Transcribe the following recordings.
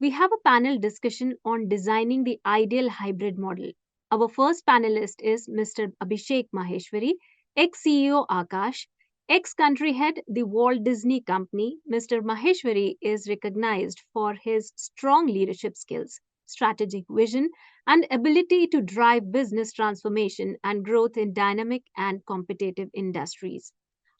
we have a panel discussion on designing the ideal hybrid model. Our first panelist is Mr. Abhishek Maheshwari, ex-CEO Aakash, ex-country head the Walt Disney Company. Mr. Maheshwari is recognized for his strong leadership skills, strategic vision, and ability to drive business transformation and growth in dynamic and competitive industries.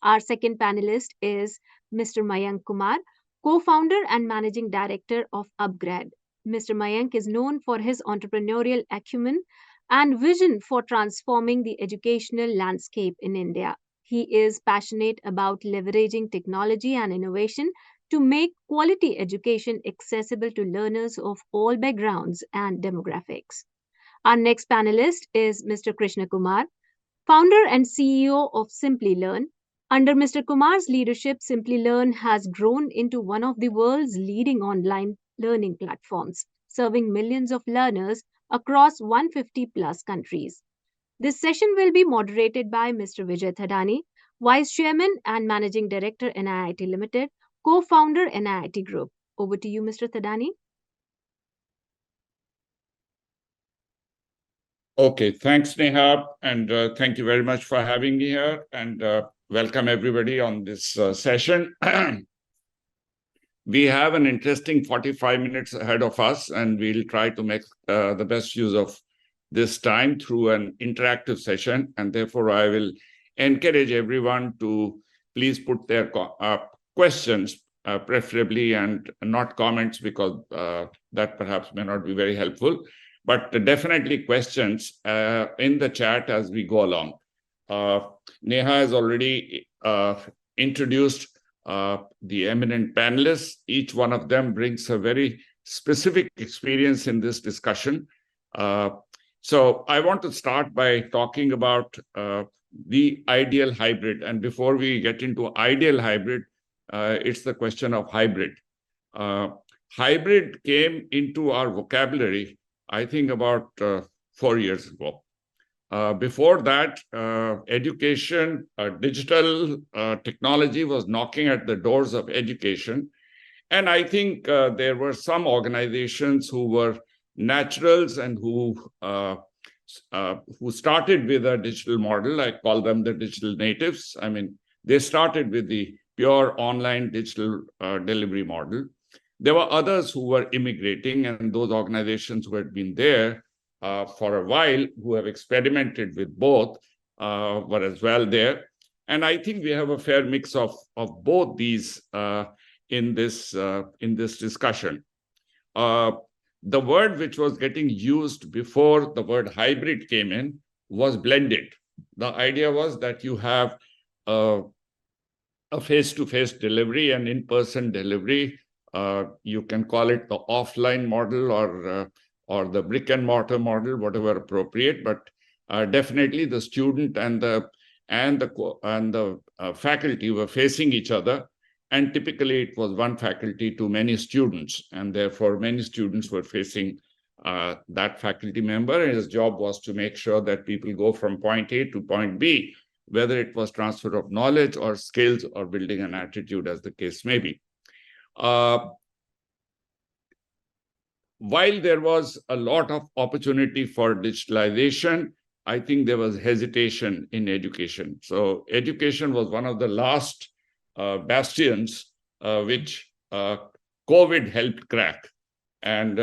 Our second panelist is Mr. Mayank Kumar, co founder and managing director of upGrad. Mr. Mayank is known for his entrepreneurial acumen and vision for transforming the educational landscape in India. He is passionate about leveraging technology and innovation to make quality education accessible to learners of all backgrounds and demographics. Our next panelist is Mr. Krishna Kumar, founder and CEO of Simplilearn. Under Mr. Kumar's leadership, Simplilearn has grown into one of the world's leading online learning platforms, serving millions of learners across 150 plus countries. This session will be moderated by Mr. Vijay Thadani, Vice Chairman and Managing Director, NIIT Limited, co founder, NIIT Group. Over to you, Mr. Thadani. Okay, thanks, Neha, and thank you very much for having me here, and welcome everybody on this session. We have an interesting 45 minutes ahead of us, and we'll try to make the best use of this time through an interactive session, and therefore I will encourage everyone to please put their questions, preferably, and not comments, because that perhaps may not be very helpful. But definitely questions in the chat as we go along. Neha has already introduced the eminent panelists. Each one of them brings a very specific experience in this discussion. So I want to start by talking about the ideal hybrid. And before we get into ideal hybrid, it's the question of hybrid. Hybrid came into our vocabulary, I think, about 4 years ago. Before that, education, digital technology was knocking at the doors of education. And I think there were some organizations who were naturals and who started with a digital model. I call them the digital natives. I mean, they started with the pure online digital delivery model. There were others who were immigrating, and those organizations who had been there for a while, who have experimented with both, were as well there. And I think we have a fair mix of both these in this discussion. The word which was getting used before the word hybrid came in was blended. The idea was that you have a face-to-face delivery and in-person delivery. You can call it the offline model or the brick and mortar model, whatever appropriate. But definitely the student and the faculty were facing each other, and typically it was one faculty to many students, and therefore many students were facing that faculty member, and his job was to make sure that people go from point A to point B, whether it was transfer of knowledge or skills or building an attitude, as the case may be. While there was a lot of opportunity for digitalization, I think there was hesitation in education. So education was one of the last bastions which COVID helped crack. And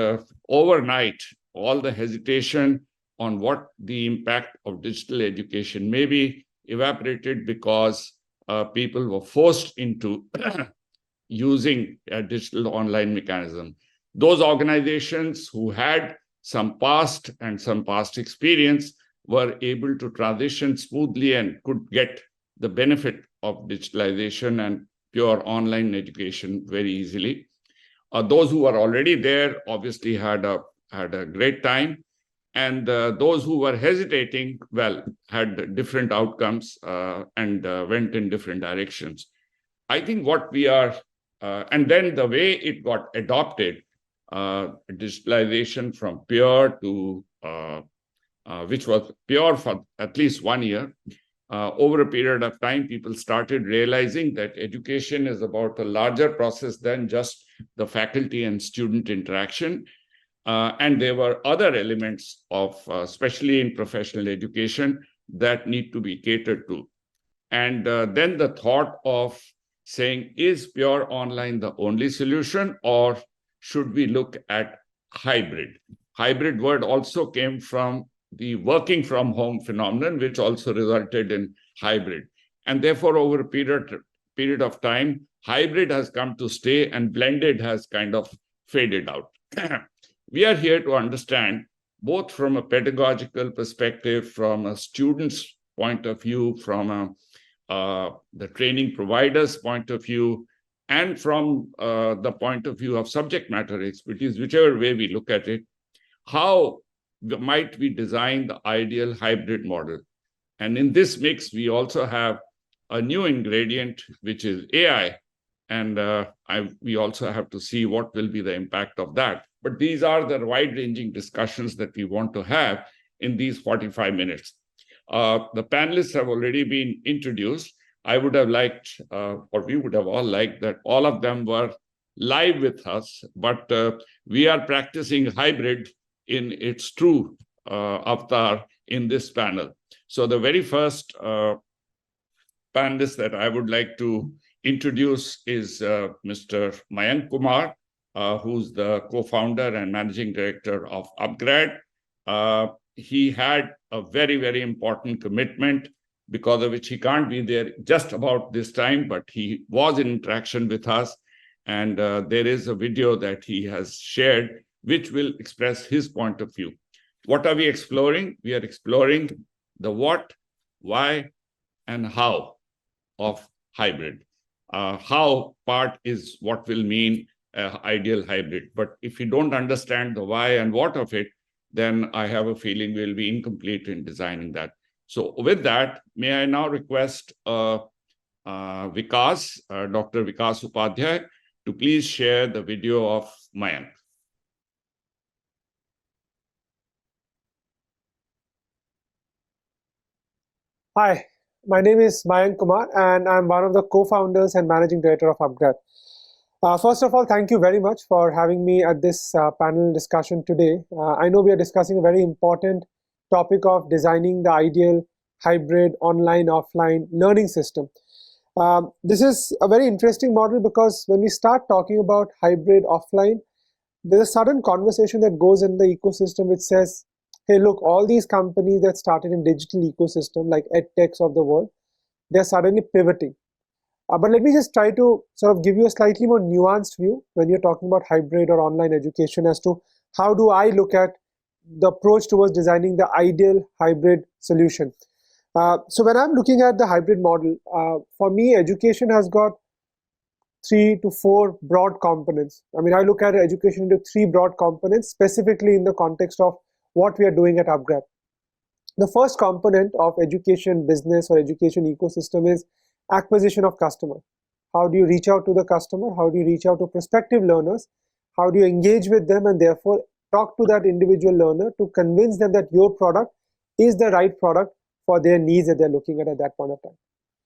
overnight, all the hesitation on what the impact of digital education may be evaporated, because people were forced into using a digital online mechanism. Those organizations who had some past experience were able to transition smoothly and could get the benefit of digitalization and pure online education very easily. Those who were already there obviously had a great time, and those who were hesitating, well, had different outcomes and went in different directions. I think what we are, and then the way it got adopted, digitalization from pure to, which was pure for at least 1 year, over a period of time, people started realizing that education is about a larger process than just the faculty and student interaction. And there were other elements of, especially in professional education, that need to be catered to. And then the thought of saying, is pure online the only solution, or should we look at hybrid? Hybrid word also came from the working from home phenomenon, which also resulted in hybrid. And therefore, over a period of time, hybrid has come to stay and blended has kind of faded out. We are here to understand, both from a pedagogical perspective, from a student's point of view, from the training provider's point of view, and from the point of view of subject matter expertise, whichever way we look at it, how might we design the ideal hybrid model. And in this mix, we also have a new ingredient, which is AI. And we also have to see what will be the impact of that. But these are the wide-ranging discussions that we want to have in these 45 minutes. The panelists have already been introduced. I would have liked, or we would have all liked, that all of them were live with us, but we are practicing hybrid in its true avatar in this panel. So the very first panelist that I would like to introduce is Mr. Mayank Kumar, who's the co-founder and managing director of upGrad. He had a very, very important commitment, because of which he can't be there just about this time, but he was in interaction with us. And there is a video that he has shared, which will express his point of view. What are we exploring? We are exploring the what, why, and how of hybrid. How part is what will mean ideal hybrid. But if you don't understand the why and what of it, then I have a feeling we'll be incomplete in designing that. So with that, may I now request Vikas, Dr. Vikas Upadhyay, to please share the video of Mayank. Hi, my name is Mayank Kumar, and I'm one of the co-founders and managing director of upGrad. First of all, thank you very much for having me at this panel discussion today. I know we are discussing a very important topic of designing the ideal hybrid online-offline learning system. This is a very interesting model, because when we start talking about hybrid offline, there's a sudden conversation that goes in the ecosystem which says, hey, look, all these companies that started in digital ecosystem like edtechs of the world, they're suddenly pivoting. But let me just try to sort of give you a slightly more nuanced view when you're talking about hybrid or online education, as to how do I look at the approach towards designing the ideal hybrid solution. So when I'm looking at the hybrid model, for me, education has got 3 to 4 broad components. I mean, I look at education into 3 broad components, specifically in the context of what we are doing at upGrad. The first component of education business or education ecosystem is acquisition of customer. How do you reach out to the customer? How do you reach out to prospective learners? How do you engage with them and therefore talk to that individual learner to convince them that your product is the right product for their needs that they're looking at that point of time.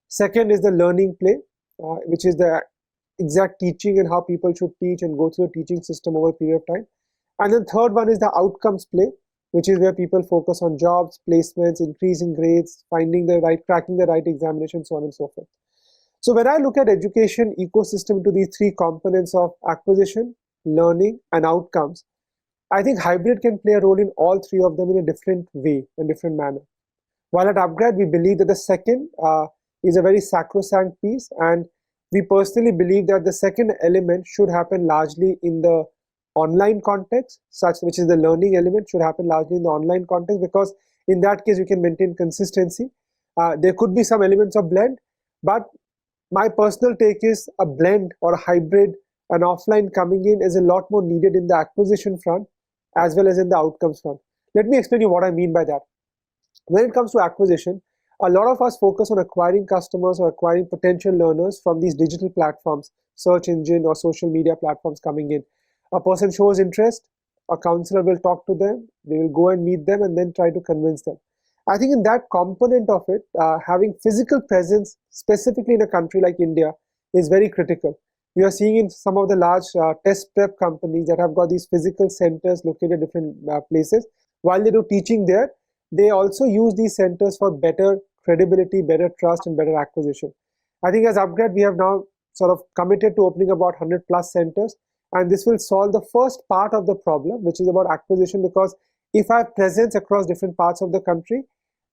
Second is the learning play, which is the exact teaching and how people should teach and go through a teaching system over a period of time. And then third one is the outcomes play, which is where people focus on jobs, placements, increasing grades, finding the right, cracking the right examination, so on and so forth. So when I look at education ecosystem to these 3 components of acquisition, learning, and outcomes, I think hybrid can play a role in all 3 of them in a different way, in a different manner. While at upGrad, we believe that the second is a very sacrosanct piece, and we personally believe that the second element should happen largely in the online context, which is the learning element, should happen largely in the online context, because in that case, you can maintain consistency. There could be some elements of blend, but my personal take is a blend or a hybrid, an offline coming in is a lot more needed in the acquisition front as well as in the outcomes front. Let me explain you what I mean by that. When it comes to acquisition, a lot of us focus on acquiring customers or acquiring potential learners from these digital platforms, search engine or social media platforms coming in. A person shows interest, a counselor will talk to them, they will go and meet them and then try to convince them. I think in that component of it, having physical presence, specifically in a country like India, is very critical. We are seeing in some of the large test prep companies that have got these physical centers located at different places. While they do teaching there, they also use these centers for better credibility, better trust, and better acquisition. I think as upGrad, we have now sort of committed to opening about 100 plus centers, and this will solve the first part of the problem, which is about acquisition, because if I have presence across different parts of the country,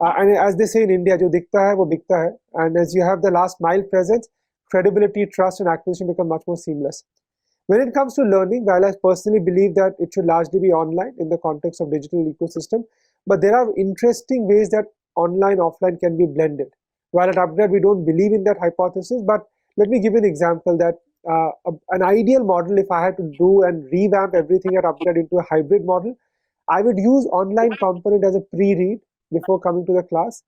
and as they say in India, jo dikhta hai, wo bikta hai. And as you have the last mile presence, credibility, trust, and acquisition become much more seamless. When it comes to learning, while I personally believe that it should largely be online in the context of digital ecosystem, but there are interesting ways that online, offline can be blended. While at upGrad, we don't believe in that hypothesis, but let me give you an example that an ideal model, if I had to do and revamp everything at upGrad into a hybrid model, I would use online component as a pre-read before coming to the class,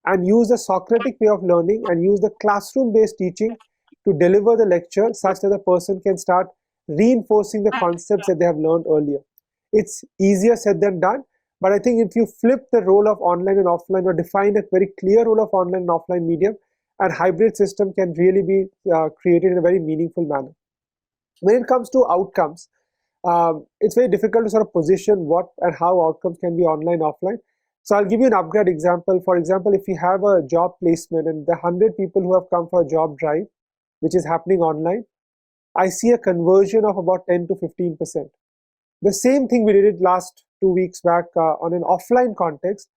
and use the Socratic way of learning and use the classroom-based teaching to deliver the lecture such that the person can start reinforcing the concepts that they have learned earlier. It's easier said than done, but I think if you flip the role of online and offline, or define a very clear role of online and offline medium, and hybrid system can really be created in a very meaningful manner. When it comes to outcomes, it's very difficult to sort of position what and how outcomes can be online, offline. So I'll give you an upGrad example. For example, if we have a job placement and the 100 people who have come for a job drive, which is happening online, I see a conversion of about 10 to 15%. The same thing we did it last 2 weeks back on an offline context.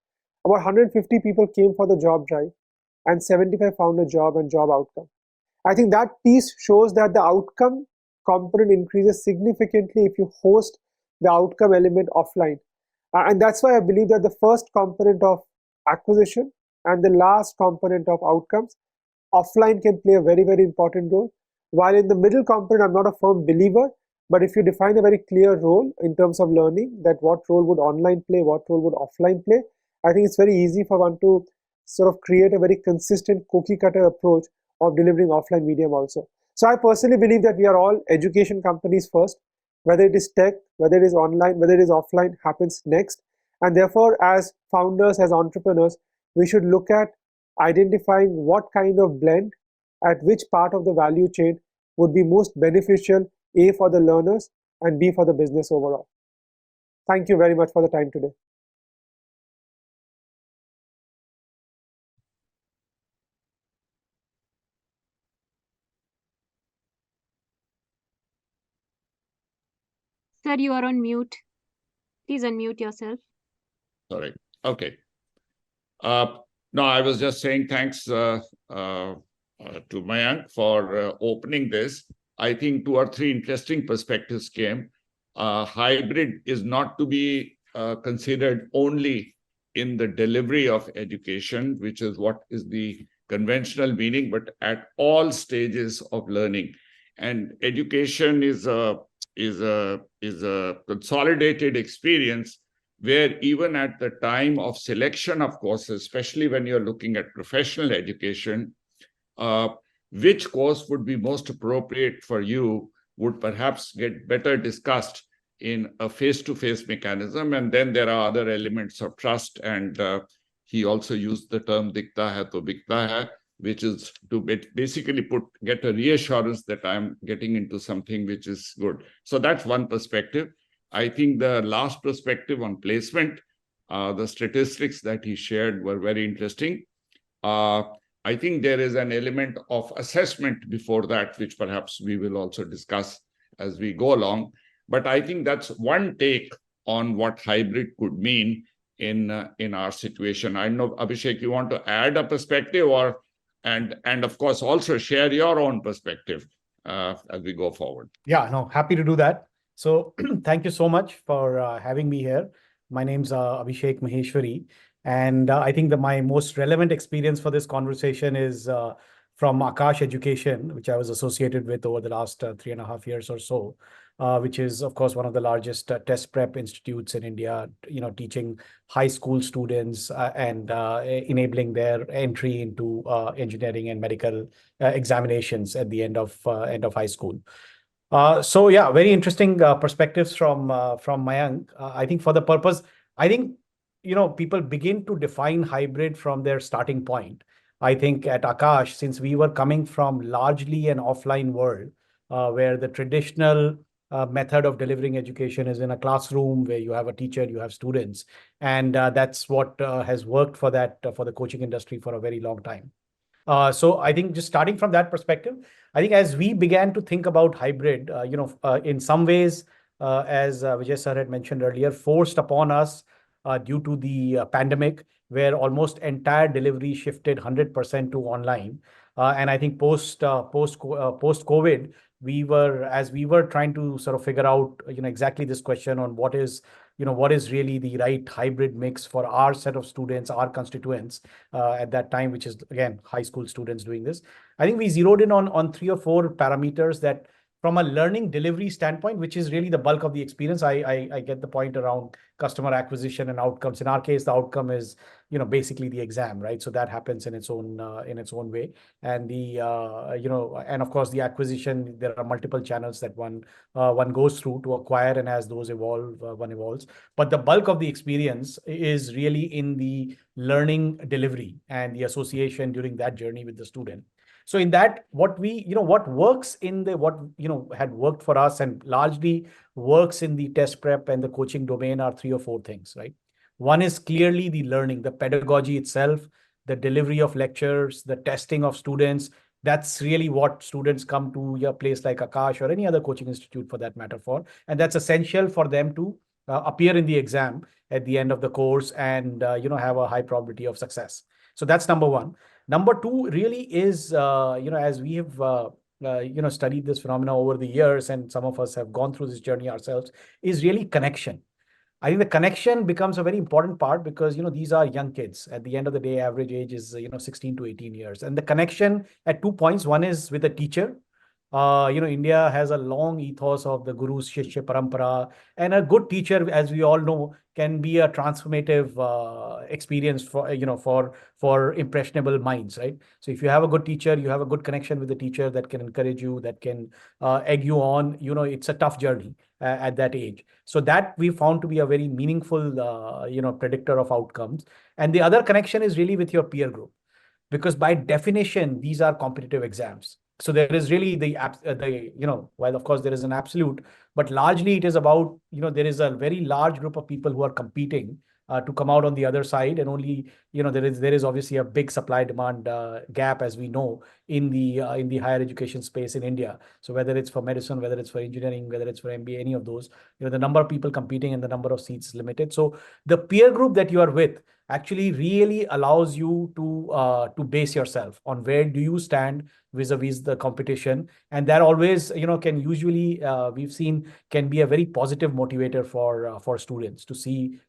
About 150 people came for the job drive and 75 found a job and job outcome. I think that piece shows that the outcome component increases significantly if you host the outcome element offline. And that's why I believe that the first component of acquisition and the last component of outcomes, offline can play a very, very important role. While in the middle component, I'm not a firm believer, but if you define a very clear role in terms of learning, that what role would online play, what role would offline play, I think it's very easy for one to sort of create a very consistent cookie cutter approach of delivering offline medium also. So I personally believe that we are all education companies first. Whether it is tech, whether it is online, whether it is offline, happens next. And therefore, as founders, as entrepreneurs, we should look at identifying what kind of blend at which part of the value chain would be most beneficial, A, for the learners, and B, for the business overall. Thank you very much for the time today. Sir, you are on mute. Please unmute yourself. Sorry. Okay. No, I was just saying thanks to Mayank for opening this. I think 2 or 3 interesting perspectives came. Hybrid is not to be considered only in the delivery of education, which is what is the conventional meaning, but at all stages of learning. And education is a consolidated experience where even at the time of selection of courses, especially when you're looking at professional education, which course would be most appropriate for you would perhaps get better discussed in a face-to-face mechanism. And then there are other elements of trust. And he also used the term "dikhta hai to bikta hai," which is to basically get a reassurance that I'm getting into something which is good. So that's one perspective. I think the last perspective on placement, the statistics that he shared were very interesting. I think there is an element of assessment before that, which perhaps we will also discuss as we go along. But I think that's one take on what hybrid could mean in our situation. I know, Abhishek, you want to add a perspective, or and of course also share your own perspective as we go forward. Yeah, no, happy to do that. So thank you so much for having me here. My name's Abhishek Maheshwari. And I think that my most relevant experience for this conversation is from Aakash Education, which I was associated with over the last 3.5 years or so, which is, of course, one of the largest test prep institutes in India, teaching high school students and enabling their entry into engineering and medical examinations at the end of high school. So yeah, very interesting perspectives from Mayank. I think for the purpose, I think people begin to define hybrid from their starting point. I think at Aakash, since we were coming from largely an offline world, where the traditional method of delivering education is in a classroom where you have a teacher, you have students, and that's what has worked for for the coaching industry for a very long time. So I think just starting from that perspective, I think as we began to think about hybrid, in some ways, as Vijay sir had mentioned earlier, forced upon us due to the pandemic, where almost entire delivery shifted 100% to online. And I think post COVID, as we were trying to sort of figure out, exactly this question on what is really the right hybrid mix for our set of students, our constituents at that time, which is again high school students doing this. I think we zeroed in on 3 or 4 parameters that, from a learning delivery standpoint, which is really the bulk of the experience. I get the point around customer acquisition and outcomes. In our case, the outcome is basically the exam, right? So that happens in its own way. And and of course the acquisition, there are multiple channels that one goes through to acquire, and as those evolve, one evolves. But the bulk of the experience is really in the learning delivery and the association during that journey with the student. So in that, what works in what had worked for us and largely works in the test prep and the coaching domain are 3 or 4 things, right? One is clearly the learning, the pedagogy itself, the delivery of lectures, the testing of students. That's really what students come to a place like Aakash or any other coaching institute for that matter for. And that's essential for them to appear in the exam at the end of the course and have a high probability of success. So that's number one. Number two really is, as we have studied this phenomena over the years, and some of us have gone through this journey ourselves, is really connection. I think the connection becomes a very important part because, these are young kids. At the end of the day, average age is, 16 to 18 years. And the connection at 2 points. One is with a teacher. India has a long ethos of the Guru's Shishya Parampara, and a good teacher, as we all know, can be a transformative experience for impressionable minds, right? So if you have a good teacher, you have a good connection with the teacher that can encourage you, that can egg you on. It's a tough journey at that age. So that we found to be a very meaningful, predictor of outcomes. And the other connection is really with your peer group, because by definition, these are competitive exams. So there is really while of course there is an absolute, but largely it is about, there is a very large group of people who are competing to come out on the other side. And only, there is obviously a big supply demand gap, as we know, in the higher education space in India. So whether it's for medicine, whether it's for engineering, whether it's for MBA, any of those, the number of people competing and the number of seats is limited. So the peer group that you are with actually really allows you to base yourself on where do you stand vis-a-vis the competition. And that always, can usually, we've seen, can be a very positive motivator for students to see,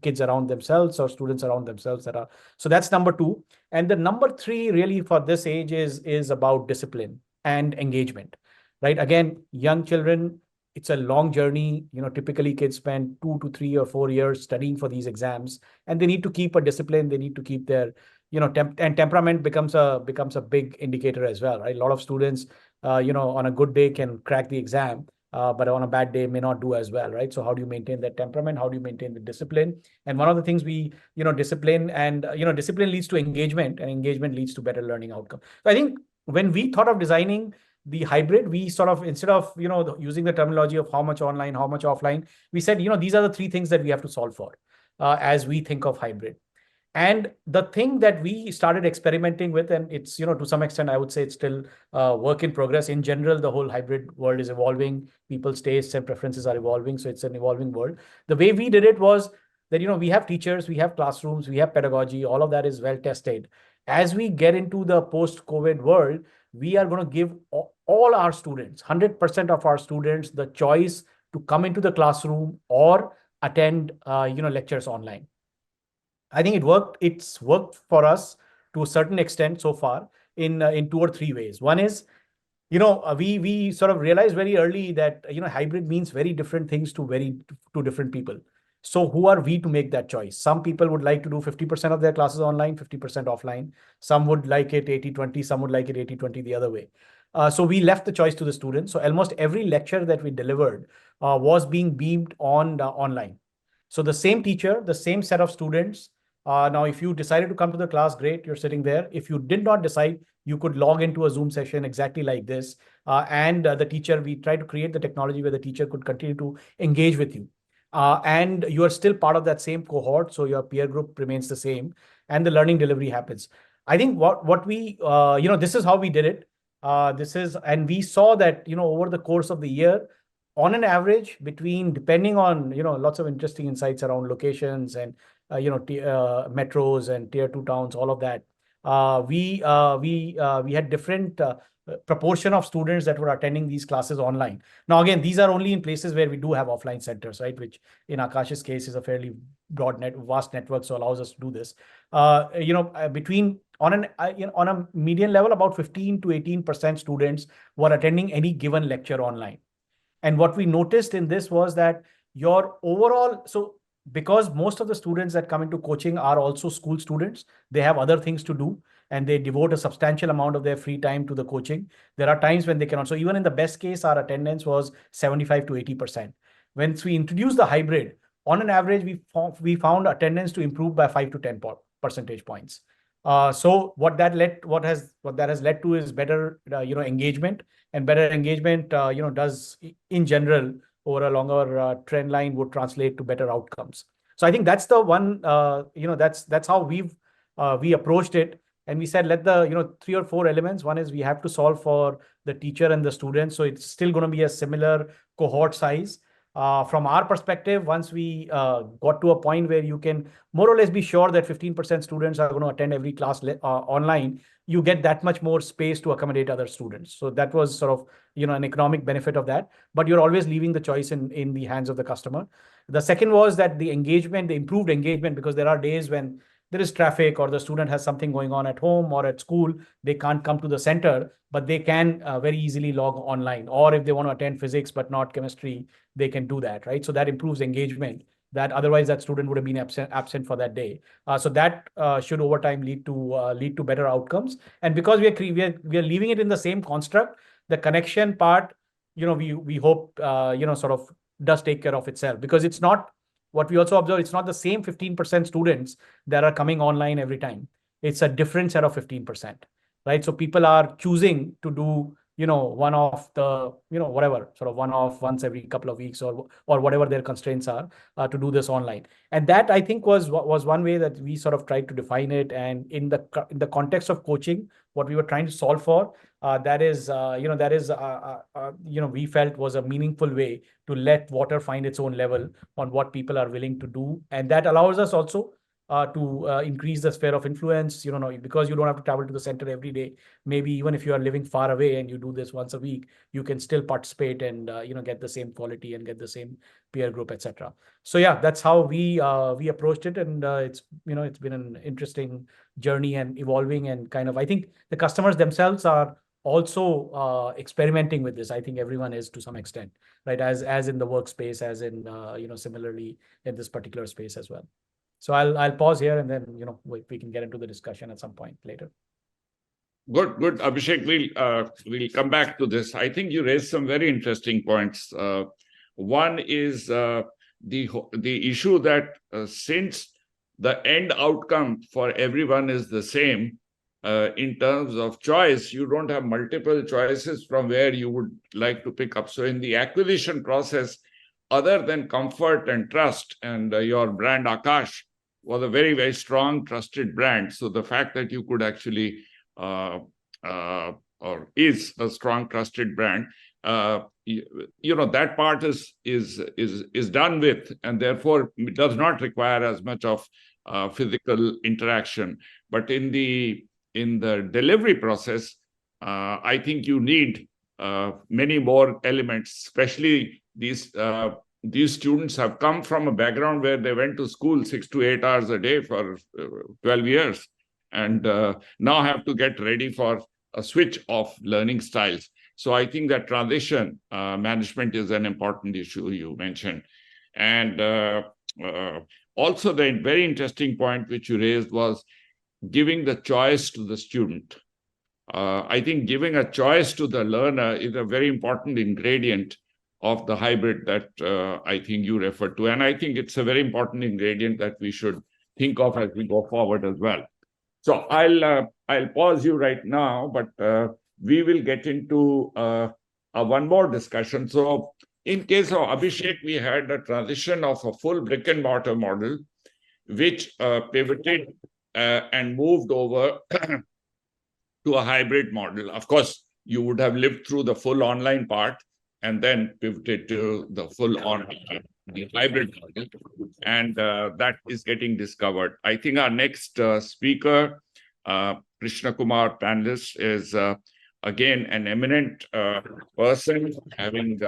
kids around themselves or students around themselves that are. So that's number two. And the number three really for this age is about discipline and engagement, right? Again, young children, it's a long journey. Typically kids spend 2 to 3 or 4 years studying for these exams, and they need to keep a discipline. They need to keep their, and temperament becomes a big indicator as well, right? A lot of students, on a good day can crack the exam, but on a bad day may not do as well, right? So how do you maintain that temperament? How do you maintain the discipline? And one of the things discipline leads to engagement, and engagement leads to better learning outcome. So I think when we thought of designing the hybrid, we sort of, instead of, using the terminology of how much online, how much offline, we said, these are the 3 things that we have to solve for as we think of hybrid. And the thing that we started experimenting with, and it's, to some extent, I would say it's still work in progress. In general, the whole hybrid world is evolving. People's tastes and preferences are evolving. So it's an evolving world. The way we did it was that, we have teachers, we have classrooms, we have pedagogy, all of that is well tested. As we get into the post-COVID world, we are going to give all our students, 100% of our students, the choice to come into the classroom or attend, lectures online. I think it worked. It's worked for us to a certain extent so far in 2 or 3 ways. One is, we sort of realized very early that, hybrid means very different things to different people. So who are we to make that choice? Some people would like to do 50% of their classes online, 50% offline. Some would like it 80-20, some would like it 80-20 the other way. So we left the choice to the students. So almost every lecture that we delivered was being beamed on online. So the same teacher, the same set of students. Now, if you decided to come to the class, great, you're sitting there. If you did not decide, you could log into a Zoom session exactly like this. And the teacher, we try to create the technology where the teacher could continue to engage with you. And you are still part of that same cohort, so your peer group remains the same, and the learning delivery happens. I think what we, this is how we did it. And we saw that, over the course of the year, on an average, depending on, lots of interesting insights around locations and, metros and tier 2 towns, all of that. We had different proportion of students that were attending these classes online. Now, again, these are only in places where we do have offline centers, right? Which in Akash's case is a fairly vast network, so allows us to do this. On a median level, about 15 to 18% students were attending any given lecture online. And what we noticed in this was that your overall, so because most of the students that come into coaching are also school students, they have other things to do and they devote a substantial amount of their free time to the coaching. There are times when they cannot. So even in the best case, our attendance was 75 to 80%. Once we introduced the hybrid, on an average, we found attendance to improve by 5 to 10 percentage points. So what that has led to is better, engagement, and better engagement, does in general over a longer trend line would translate to better outcomes. So I think that's the one, that's how we approached it. And we said, let the, 3 or 4 elements. One is we have to solve for the teacher and the student. So it's still going to be a similar cohort size. From our perspective, once we got to a point where you can more or less be sure that 15% students are going to attend every class online, you get that much more space to accommodate other students. So that was sort of, an economic benefit of that, but you're always leaving the choice in the hands of the customer. The second was that the improved engagement, because there are days when there is traffic or the student has something going on at home or at school, they can't come to the center, but they can very easily log online. Or if they want to attend physics but not chemistry, they can do that, right? So that improves engagement that otherwise that student would have been absent for that day. So that should over time lead to better outcomes. And because we are leaving it in the same construct, the connection part, we hope sort of does take care of itself, because it's not what we also observe. It's not the same 15% students that are coming online every time. It's a different set of 15%, right? So people are choosing to do, one of the, whatever, sort of one-off once every couple of weeks or whatever their constraints are, to do this online. And that, I think, was one way that we sort of tried to define it. And in the context of coaching, what we were trying to solve for, we felt was a meaningful way to let water find its own level on what people are willing to do. And that allows us also to increase the sphere of influence, because you don't have to travel to the center every day. Maybe even if you are living far away and you do this once a week, you can still participate and, get the same quality and get the same peer group, etc. So yeah, that's how we approached it. And it's been an interesting journey and evolving, and kind of, I think the customers themselves are also experimenting with this. I think everyone is to some extent, right? As in the workspace, as in, similarly in this particular space as well. So I'll pause here, and then, we can get into the discussion at some point later. Good. Abhishek, we'll come back to this. I think you raised some very interesting points. One is the issue that since the end outcome for everyone is the same, in terms of choice, you don't have multiple choices from where you would like to pick up. So in the acquisition process, other than comfort and trust, and your brand Aakash was a very, very strong, trusted brand. So the fact that you could actually, or is a strong, trusted brand, that part is done with, and therefore it does not require as much of physical interaction. But in the delivery process, I think you need many more elements, especially these students have come from a background where they went to school 6 to 8 hours a day for 12 years, and now have to get ready for a switch of learning styles. So I think that transition management is an important issue you mentioned. And also the very interesting point which you raised was giving the choice to the student. I think giving a choice to the learner is a very important ingredient of the hybrid that I think you referred to. And I think it's a very important ingredient that we should think of as we go forward as well. So I'll pause you right now, but we will get into one more discussion. So in case of Abhishek, we had a transition of a full brick and mortar model, which pivoted and moved over to a hybrid model. Of course, you would have lived through the full online part and then pivoted to the full online, the hybrid model. And that is getting discovered. I think our next speaker, Krishna Kumar, panelist, is again an eminent person, having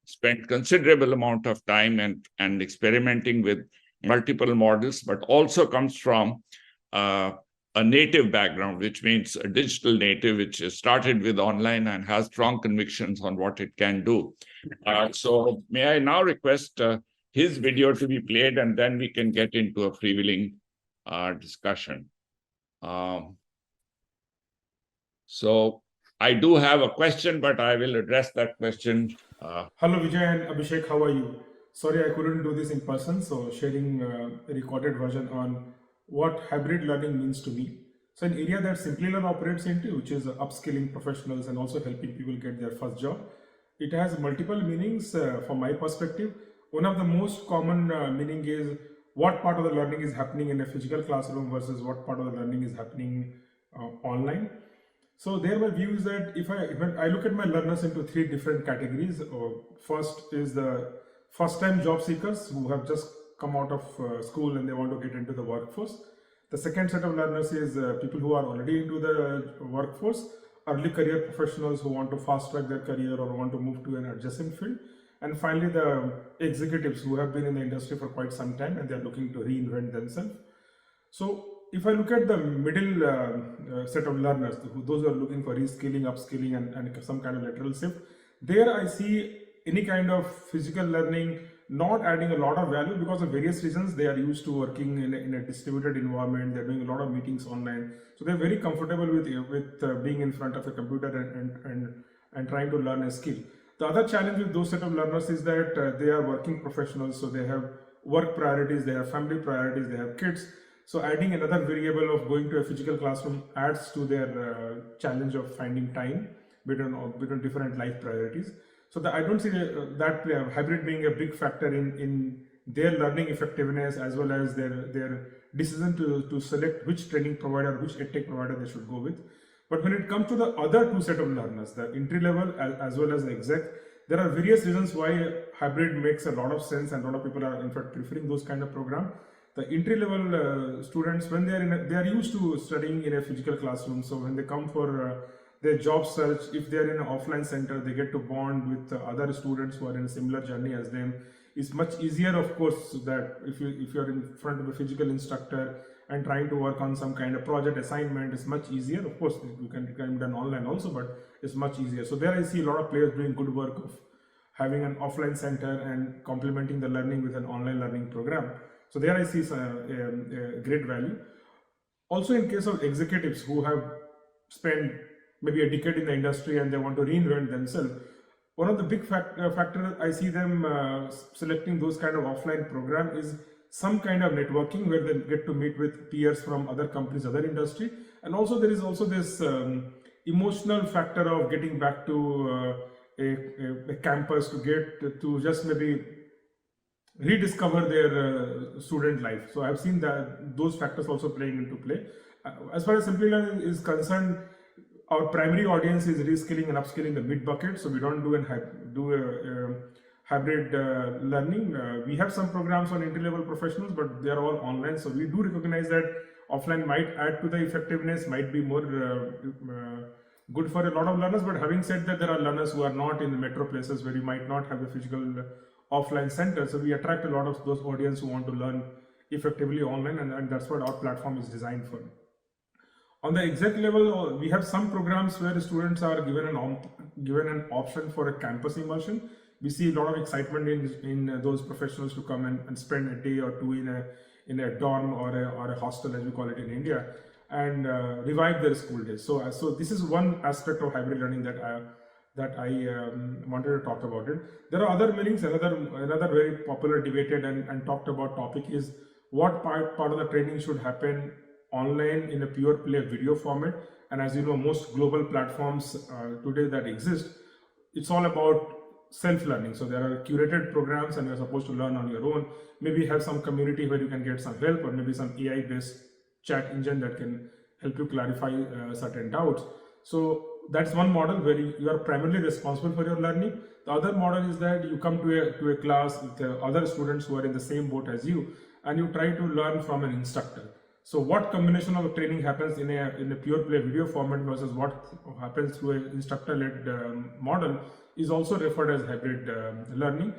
spent considerable amount of time and experimenting with multiple models, but also comes from a native background, which means a digital native, which started with online and has strong convictions on what it can do. So may I now request his video to be played, and then we can get into a freewheeling discussion. So I do have a question, but I will address that question. Hello, Vijay and Abhishek, how are you? Sorry, I couldn't do this in person, so sharing a recorded version on what hybrid learning means to me. So an area that Simplilearn operates into, which is upskilling professionals and also helping people get their first job. It has multiple meanings from my perspective. One of the most common meaning is what part of the learning is happening in a physical classroom versus what part of the learning is happening online. So there my view is that if I look at my learners into three different categories. First is the first-time job seekers who have just come out of school and they want to get into the workforce. The second set of learners is people who are already into the workforce, early career professionals who want to fast-track their career or want to move to an adjacent field. And finally, the executives who have been in the industry for quite some time and they're looking to reinvent themselves. So if I look at the middle set of learners, those who are looking for reskilling, upskilling, and some kind of lateral shift, there I see any kind of physical learning not adding a lot of value because of various reasons. They are used to working in a distributed environment. They're doing a lot of meetings online, so they're very comfortable with being in front of a computer and trying to learn a skill. The other challenge with those set of learners is that they are working professionals, so they have work priorities, they have family priorities, they have kids. So adding another variable of going to a physical classroom adds to their challenge of finding time between different life priorities. So I don't see that hybrid being a big factor in their learning effectiveness as well as their decision to select which training provider, which edtech provider they should go with. But when it comes to the other two set of learners, the entry level as well as the exec, there are various reasons why hybrid makes a lot of sense and a lot of people are in fact preferring those kind of program. The entry level students, when they are used to studying in a physical classroom, so when they come for their job search, if they are in an offline center, they get to bond with other students who are in a similar journey as them. It's much easier, of course, that if you're in front of a physical instructor and trying to work on some kind of project assignment, it's much easier. Of course, it can be done online also, but it's much easier. So there I see a lot of players doing good work of having an offline center and complementing the learning with an online learning program. So there I see a great value. Also in case of executives who have spent maybe a decade in the industry and they want to reinvent themselves, one of the big factors I see them selecting those kind of offline program is some kind of networking where they get to meet with peers from other companies, other industry. And also there is also this emotional factor of getting back to a campus to get to just maybe rediscover their student life. So I've seen that those factors also playing into play. As far as Simplilearn is concerned, our primary audience is reskilling and upskilling the mid bucket. So we don't do a hybrid learning. We have some programs on entry level professionals, but they are all online. So we do recognize that offline might add to the effectiveness, might be more good for a lot of learners. But having said that, there are learners who are not in the metro places where you might not have a physical offline center. So we attract a lot of those audience who want to learn effectively online, and that's what our platform is designed for. On the exec level, we have some programs where students are given an option for a campus immersion. We see a lot of excitement in those professionals to come and spend a day or two in a dorm or a hostel, as we call it in India, and revive their school days. So this is one aspect of hybrid learning that that I wanted to talk about it. There are other meanings. Another very popular debated and talked about topic is what part of the training should happen online in a pure play video format. And as you know, most global platforms today that exist, it's all about self-learning. So there are curated programs and you're supposed to learn on your own. Maybe have some community where you can get some help, or maybe some AI-based chat engine that can help you clarify certain doubts. So that's one model where you are primarily responsible for your learning. The other model is that you come to a class with other students who are in the same boat as you, and you try to learn from an instructor. So what combination of training happens in a pure play video format versus what happens through an instructor-led model is also referred as hybrid learning.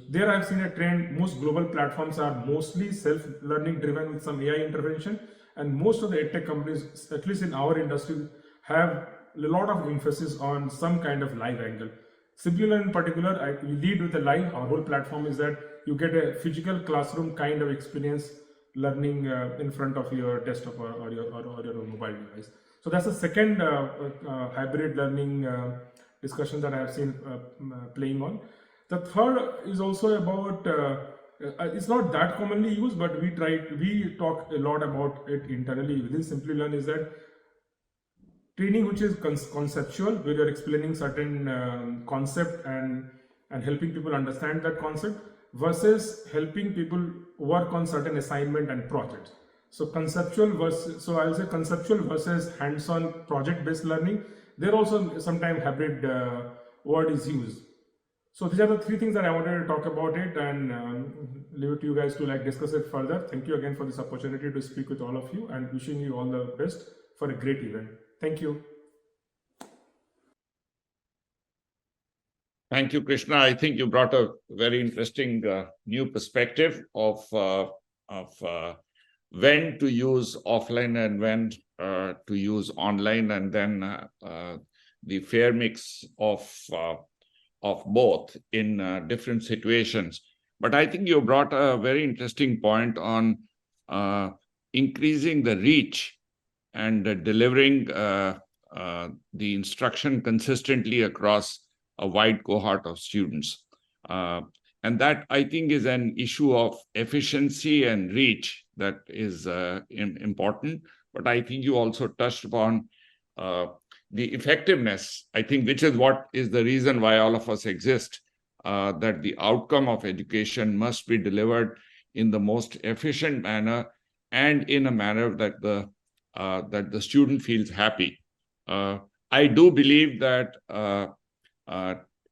There I've seen a trend. Most global platforms are mostly self-learning driven with some AI intervention, and most of the edtech companies, at least in our industry, have a lot of emphasis on some kind of live angle. Simplilearn in particular, we lead with a live. Our whole platform is that you get a physical classroom kind of experience learning in front of your desktop or your mobile device. So that's the second hybrid learning discussion that I have seen playing on. The third is also about, it's not that commonly used, but we talk a lot about it internally within Simplilearn, is that training which is conceptual, where you're explaining certain concept and helping people understand that concept, versus helping people work on certain assignment and projects. So conceptual versus, so I'll say conceptual versus hands-on project-based learning. There also sometimes hybrid word is used. So these are the three things that I wanted to talk about it, and leave it to you guys to discuss it further. Thank you again for this opportunity to speak with all of you, and wishing you all the best for a great event. Thank you. Thank you, Krishna. I think you brought a very interesting new perspective of when to use offline and when to use online, and then the fair mix of both in different situations. But I think you brought a very interesting point on increasing the reach and delivering the instruction consistently across a wide cohort of students. And that, I think, is an issue of efficiency and reach that is important. But I think you also touched upon the effectiveness, I think, which is what is the reason why all of us exist, that the outcome of education must be delivered in the most efficient manner and in a manner that the student feels happy. I do believe that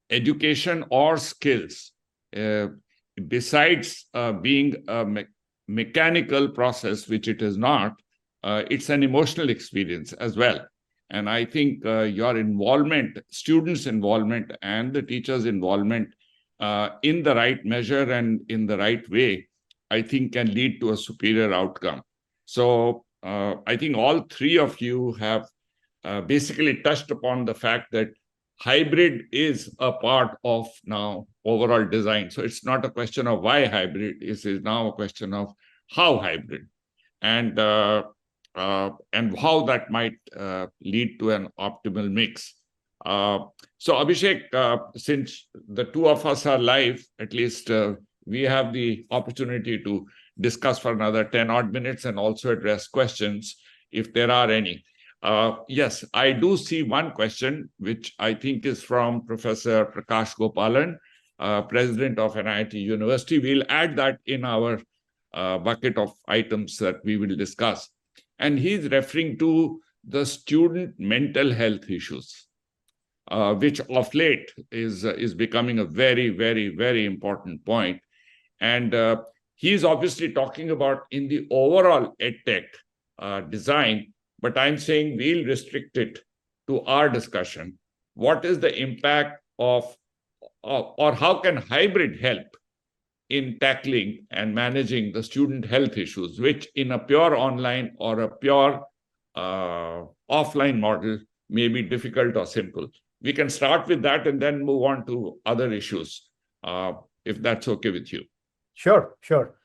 education or skills, besides being a mechanical process, which it is not, it's an emotional experience as well. And I think your involvement, students' involvement and the teachers' involvement in the right measure and in the right way, I think can lead to a superior outcome. So I think all three of you have basically touched upon the fact that hybrid is a part of now overall design. So it's not a question of why hybrid, it is now a question of how hybrid, and how that might lead to an optimal mix. So Abhishek, since the two of us are live, at least we have the opportunity to discuss for another 10 odd minutes and also address questions if there are any. Yes, I do see one question, which I think is from Professor Prakash Gopalan, President of NIIT University. We'll add that in our bucket of items that we will discuss. And he's referring to the student mental health issues, which of late is becoming a very, very, very important point. And he's obviously talking about in the overall EdTech design, but I'm saying we'll restrict it to our discussion. What is the impact of, or how can hybrid help in tackling and managing the student health issues, which in a pure online or a pure offline model may be difficult or simple? We can start with that and then move on to other issues, if that's okay with you. Sure, sure.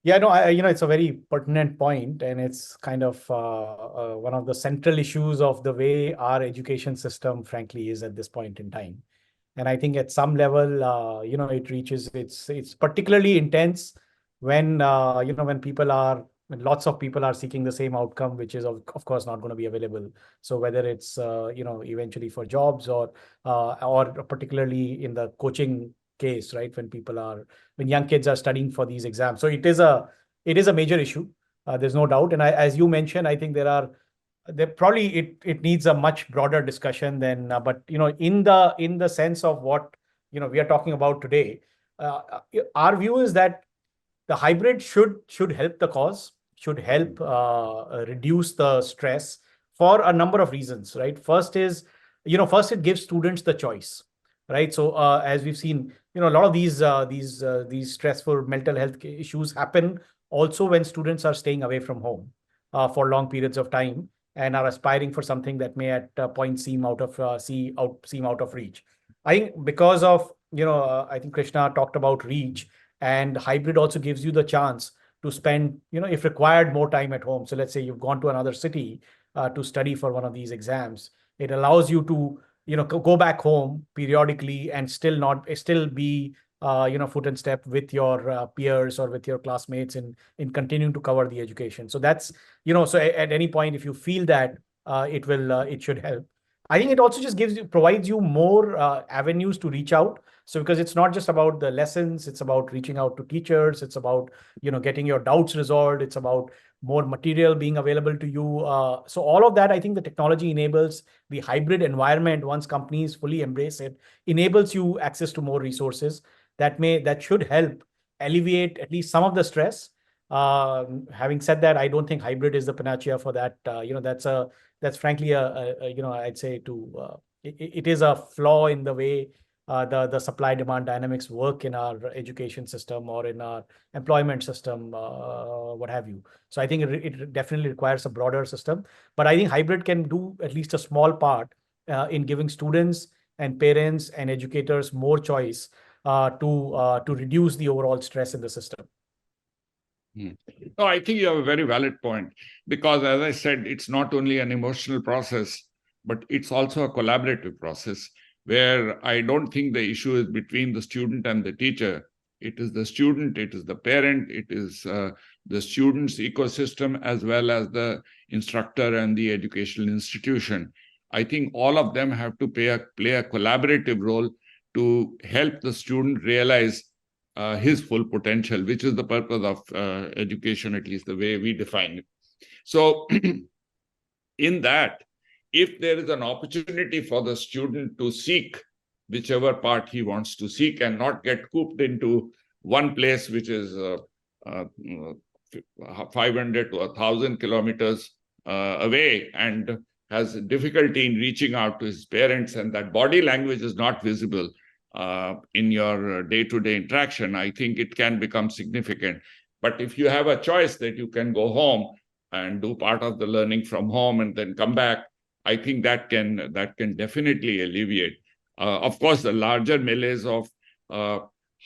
Yeah, no, it's a very pertinent point, and it's kind of one of the central issues of the way our education system, frankly, is at this point in time. And I think at some level, it reaches it's particularly intense when when lots of people are seeking the same outcome, which is of course not going to be available. So whether it's eventually for jobs or particularly in the coaching case, right, when young kids are studying for these exams. So it is a major issue. There's no doubt. And as you mentioned, I think there probably it needs a much broader discussion than but in the sense of what we are talking about today. Our view is that the hybrid should help the cause, should help reduce the stress for a number of reasons, right? First it gives students the choice, right? So as we've seen, a lot of these stressful mental health issues happen also when students are staying away from home for long periods of time and are aspiring for something that may at points seem out of reach. I think because of I think Krishna talked about reach, and hybrid also gives you the chance to spend if required more time at home. So let's say you've gone to another city to study for one of these exams. It allows you to go back home periodically and still be foot and step with your peers or with your classmates in continuing to cover the education. So that's so at any point, if you feel that it should help. I think it also just provides you more avenues to reach out. So because it's not just about the lessons, it's about reaching out to teachers, it's about getting your doubts resolved, it's about more material being available to you. So all of that, I think the technology enables. The hybrid environment, once companies fully embrace it, enables you access to more resources that should help alleviate at least some of the stress. Having said that, I don't think hybrid is the panacea for that. That's frankly I'd say it is a flaw in the way the supply demand dynamics work in our education system or in our employment system, what have you. So I think it definitely requires a broader system, but I think hybrid can do at least a small part in giving students and parents and educators more choice to reduce the overall stress in the system. No, I think you have a very valid point, because as I said, it's not only an emotional process, but it's also a collaborative process where I don't think the issue is between the student and the teacher. It is the student, it is the parent, it is the student's ecosystem, as well as the instructor and the educational institution. I think all of them have to play a collaborative role to help the student realize his full potential, which is the purpose of education, at least the way we define it. So in that, if there is an opportunity for the student to seek whichever part he wants to seek and not get cooped into one place, which is 500 to 1,000 kilometers away and has difficulty in reaching out to his parents, and that body language is not visible in your day-to-day interaction, I think it can become significant. But if you have a choice that you can go home and do part of the learning from home and then come back, I think that can definitely alleviate. Of course, the larger malaise of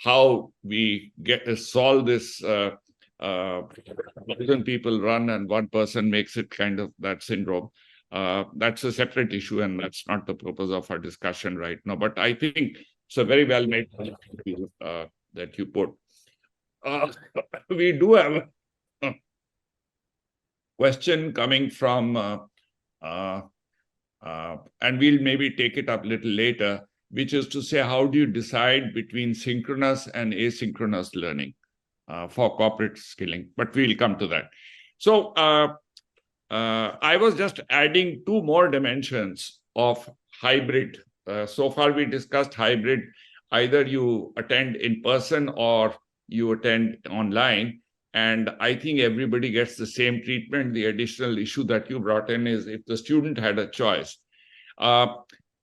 how we solve this. 1,000 people run and one person makes it, kind of that syndrome. That's a separate issue, and that's not the purpose of our discussion right now. But I think it's a very well-made point that you put. We do have a question coming from, and we'll maybe take it up a little later, which is to say, how do you decide between synchronous and asynchronous learning for corporate skilling? But we'll come to that. So I was just adding two more dimensions of hybrid. So far, we discussed hybrid. Either you attend in person or you attend online. And I think everybody gets the same treatment. The additional issue that you brought in is if the student had a choice.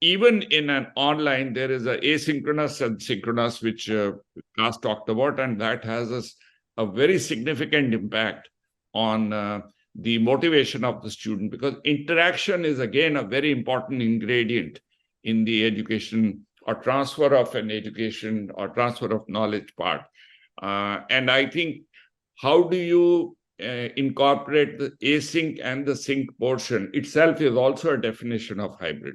Even in an online, there is an asynchronous and synchronous, which Aakash talked about, and that has a very significant impact on the motivation of the student, because interaction is, again, a very important ingredient in the education or transfer of an education or transfer of knowledge part. And I think how do you incorporate the async and the sync portion itself is also a definition of hybrid.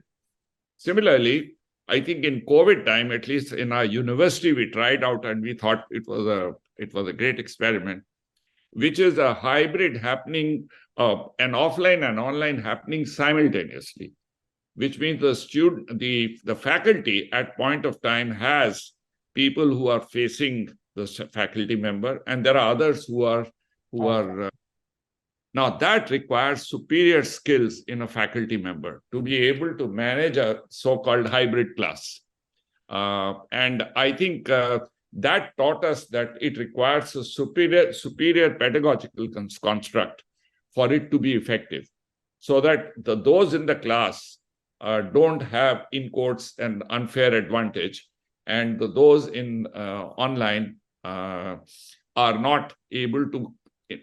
Similarly, I think in COVID time, at least in our university, we tried out and we thought it was a great experiment, which is a hybrid happening, an offline and online happening simultaneously, which means the faculty at point of time has people who are facing the faculty member, and there are others who are now that requires superior skills in a faculty member to be able to manage a so-called hybrid class. And I think that taught us that it requires a superior pedagogical construct for it to be effective, so that those in the class don't have, in quotes, an unfair advantage, and those in online are not able to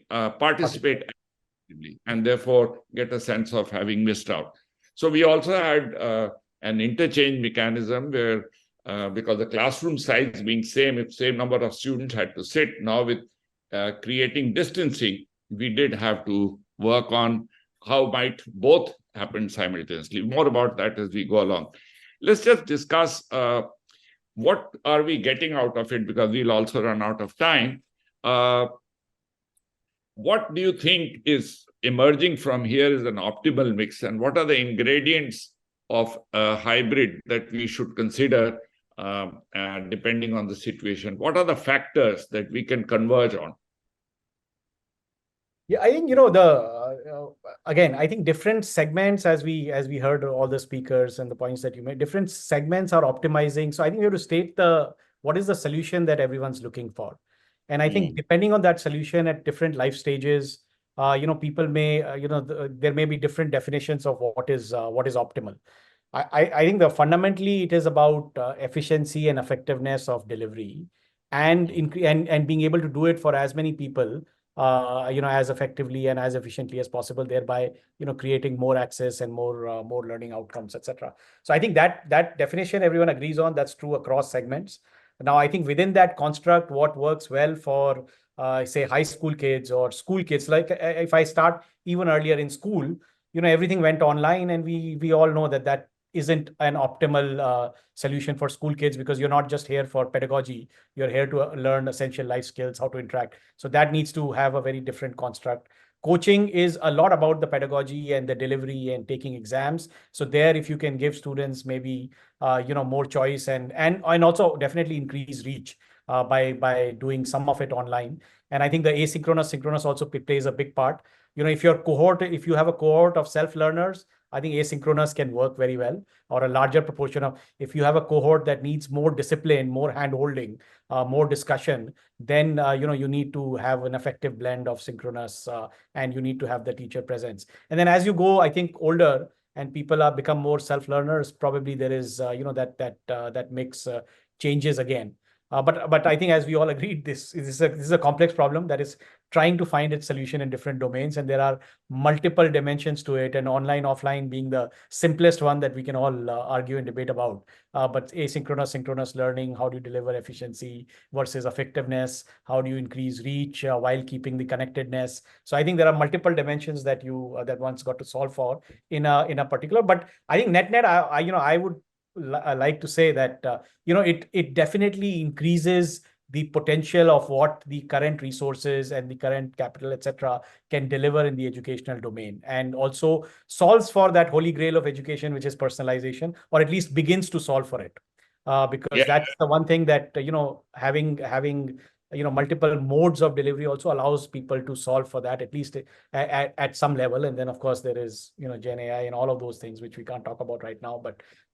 participate actively, and therefore get a sense of having missed out. So we also had an interchange mechanism where, because the classroom size being same, if same number of students had to sit, now with creating distancing, we did have to work on how might both happen simultaneously. More about that as we go along. Let's just discuss what are we getting out of it, because we'll also run out of time. What do you think is emerging from here is an optimal mix, and what are the ingredients of a hybrid that we should consider depending on the situation? What are the factors that we can converge on? Yeah, I think, again, I think different segments, as we heard all the speakers and the points that you made, different segments are optimizing. So I think we have to state what is the solution that everyone's looking for. And I think depending on that solution at different life stages, people may, there may be different definitions of what is optimal. I think fundamentally it is about efficiency and effectiveness of delivery, and being able to do it for as many people, as effectively and as efficiently as possible, thereby, creating more access and more learning outcomes, etc. So I think that definition everyone agrees on. That's true across segments. Now, I think within that construct, what works well for, say, high school kids or school kids, like if I start even earlier in school, everything went online, and we all know that isn't an optimal solution for school kids, because you're not just here for pedagogy, you're here to learn essential life skills, how to interact. So that needs to have a very different construct. Coaching is a lot about the pedagogy and the delivery and taking exams. So there, if you can give students maybe more choice and also definitely increase reach by doing some of it online. And I think the asynchronous synchronous also plays a big part. If you have a cohort of self-learners, I think asynchronous can work very well, or a larger proportion of, if you have a cohort that needs more discipline, more hand-holding, more discussion, then you need to have an effective blend of synchronous, and you need to have the teacher presence. And then as you go, I think, older and people become more self-learners, probably there is that mix changes again. But I think, as we all agreed, this is a complex problem that is trying to find its solution in different domains, and there are multiple dimensions to it, and online, offline being the simplest one that we can all argue and debate about. But asynchronous, synchronous learning, how do you deliver efficiency versus effectiveness? How do you increase reach while keeping the connectedness? So I think there are multiple dimensions that one's got to solve for in a particular. But I think net, I would like to say that it definitely increases the potential of what the current resources and the current capital, etc., can deliver in the educational domain, and also solves for that holy grail of education, which is personalization, or at least begins to solve for it, because that's the one thing that having multiple modes of delivery also allows people to solve for that, at least at some level. And then, of course, there is Gen AI and all of those things which we can't talk about right now.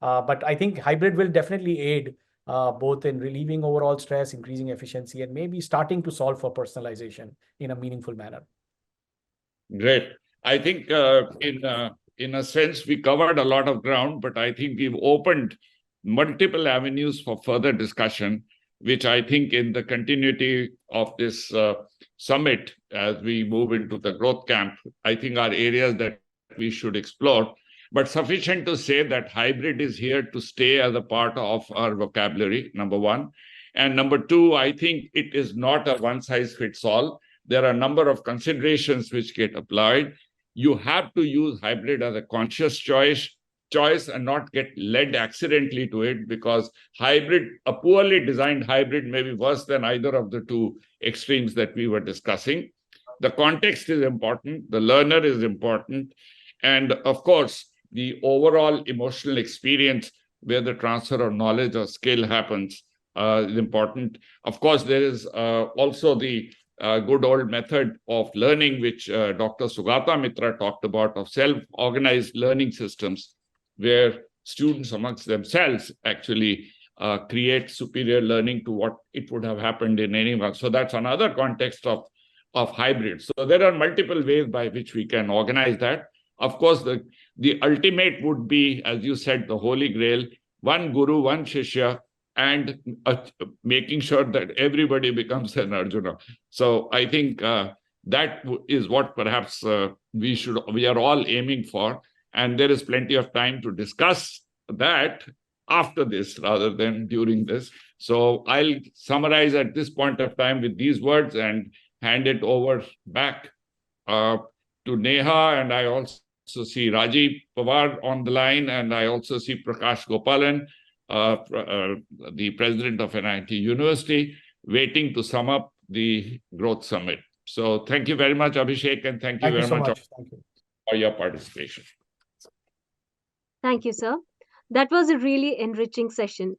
But I think hybrid will definitely aid both in relieving overall stress, increasing efficiency, and maybe starting to solve for personalization in a meaningful manner. Great. I think in a sense, we covered a lot of ground, but I think we've opened multiple avenues for further discussion, which I think in the continuity of this summit, as we move into the growth camp, I think are areas that we should explore. But sufficient to say that hybrid is here to stay as a part of our vocabulary, number one. And number two, I think it is not a one-size-fits-all. there are a number of considerations which get applied. You have to use hybrid as a conscious choice and not get led accidentally to it, because a poorly designed hybrid may be worse than either of the two extremes that we were discussing. The context is important, the learner is important, and of course, the overall emotional experience where the transfer of knowledge or skill happens is important. Of course, there is also the good old method of learning, which Dr. Sugata Mitra talked about, of self-organized learning systems, where students amongst themselves actually create superior learning to what it would have happened in anyone. So that's another context of hybrid. So there are multiple ways by which we can organize that. Of course, the ultimate would be, as you said, the holy grail, one guru, one shishya, and making sure that everybody becomes an Arjuna. So I think that is what perhaps we are all aiming for. And there is plenty of time to discuss that after this rather than during this. So I'll summarize at this point of time with these words and hand it over back to Neha. And I also see Rajiv Pawar on the line, and I also see Prakash Gopalan, the president of NIIT University, waiting to sum up the Growth Summit. So thank you very much, Abhishek, and thank you very much for your participation. Thank you, sir. That was a really enriching session.